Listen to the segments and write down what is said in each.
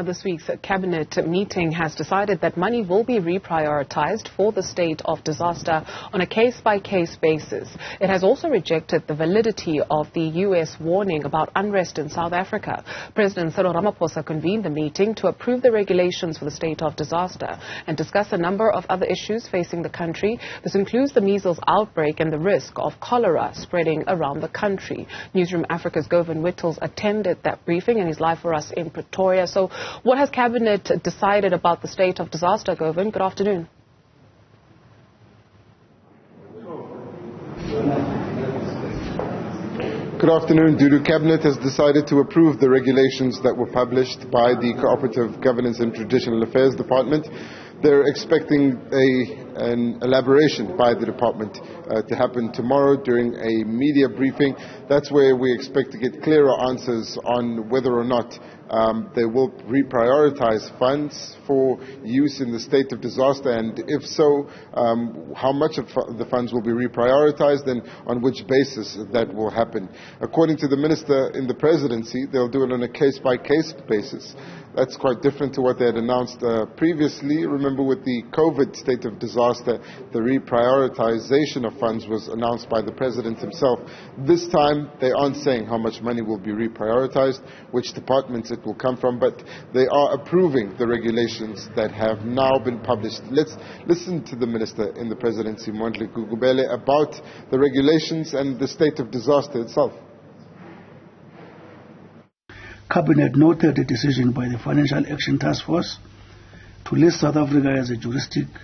This week's cabinet meeting has decided that money will be reprioritized for the state of disaster on a case-by-case basis. It has also rejected the validity of the U.S. warning about unrest in South Africa. President Cyril Ramaphosa convened the meeting to approve the regulations for the state of disaster and discuss a number of other issues facing the country. This includes the measles outbreak and the risk of cholera spreading around the country. Newzroom Afrika's Govan Whittles attended that briefing and is live for us in Pretoria. So what has Cabinet decided about the state of disaster, Govan? Good afternoon. Good afternoon. Dudu. Cabinet has decided to approve the regulations that were published by the Cooperative Governance and Traditional Affairs Department. They're expecting an elaboration by the department to happen tomorrow during a media briefing. That's where we expect to get clearer answers on whether or not they will reprioritize funds for use in the state of disaster, and if so, how much of the funds will be reprioritized and on which basis that will happen. According to the minister in the presidency, they'll do it on a case-by-case basis. That's quite different to what they had announced previously. Remember, with the COVID state of disaster, the reprioritization of funds was announced by the president himself. This time, they aren't saying how much money will be reprioritized, which departments it will come from, but they are approving the regulations that have now been published. Let's listen to the minister in the presidency, Mondli Gungubele, about the regulations and the state of disaster itself. Cabinet noted a decision by the Financial Action Task Force to list South Africa as a jurisdiction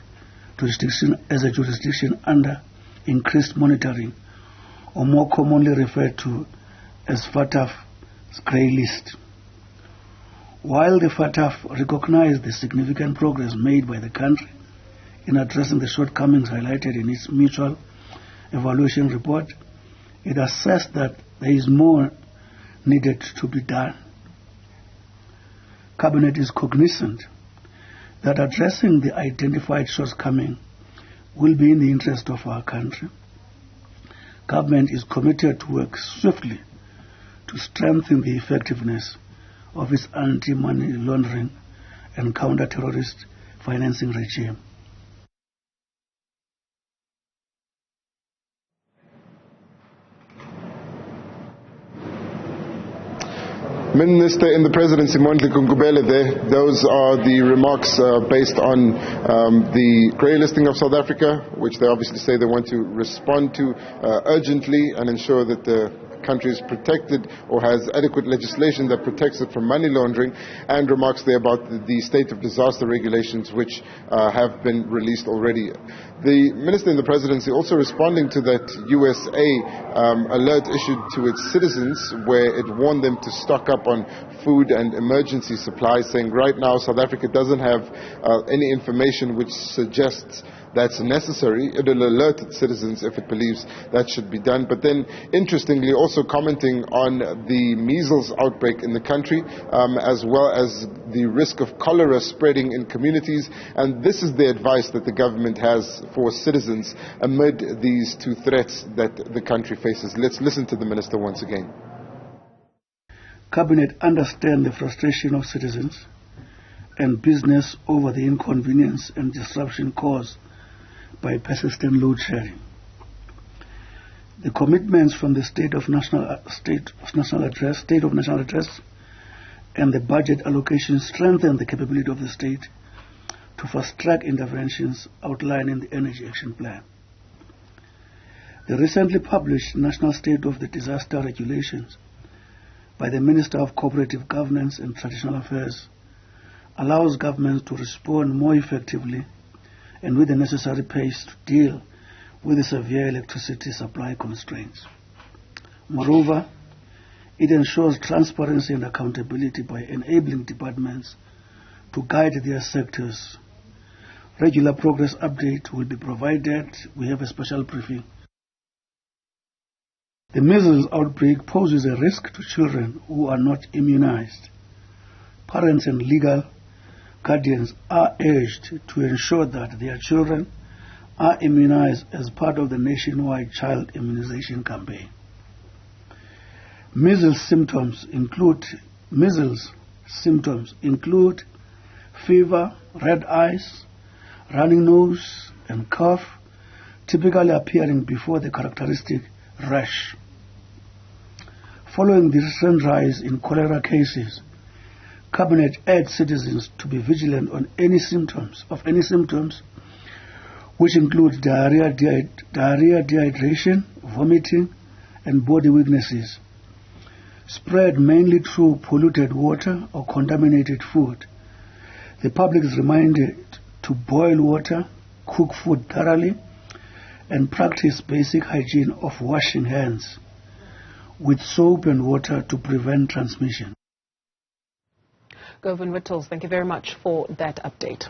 under increased monitoring, or more commonly referred to as FATF's grey list. While the FATF recognized the significant progress made by the country in addressing the shortcomings highlighted in its mutual evaluation report, it assessed that there is more needed to be done. Cabinet is cognizant that addressing the identified shortcoming will be in the interest of our country. Government is committed to work swiftly to strengthen the effectiveness of its anti-money laundering and counter-terrorist financing regime. Minister in the presidency, Mondli Gungubele, those are the remarks based on the grey listing of South Africa, which they obviously say they want to respond to urgently and ensure that the country is protected or has adequate legislation that protects it from money laundering, and remarks there about the state of disaster regulations which have been released already. The minister in the presidency also responding to that USA alert issued to its citizens, where it warned them to stock up on food and emergency supplies, saying right now South Africa doesn't have any information which suggests that's necessary. It will alert its citizens if it believes that should be done. But then, interestingly, also commenting on the measles outbreak in the country, as well as the risk of cholera spreading in communities. And this is the advice that the government has for citizens amid these two threats that the country faces. Let's listen to the minister once again. Cabinet understands the frustration of citizens and business over the inconvenience and disruption caused by persistent load sharing. The commitments from the State of National Address and the budget allocation strengthen the capability of the state to fast-track interventions outlined in the Energy Action Plan. The recently published National State of the Disaster Regulations by the Minister of Cooperative Governance and Traditional Affairs allows governments to respond more effectively and with the necessary pace to deal with the severe electricity supply constraints. Moreover, it ensures transparency and accountability by enabling departments to guide their sectors. Regular progress update will be provided. We have a special briefing. The measles outbreak poses a risk to children who are not immunized. Parents and legal guardians are urged to ensure that their children are immunized as part of the nationwide child immunization campaign. Measles symptoms include measles, symptoms include fever, red eyes, running nose, and cough, typically appearing before the characteristic rash. Following the recent rise in cholera cases, Cabinet urged citizens to be vigilant on any symptoms, which include diarrhea, dehydration, vomiting, and body weaknesses, spread mainly through polluted water or contaminated food. The public is reminded to boil water, cook food thoroughly, and practice basic hygiene of washing hands with soap and water to prevent transmission. Govan Whittles, thank you very much for that update.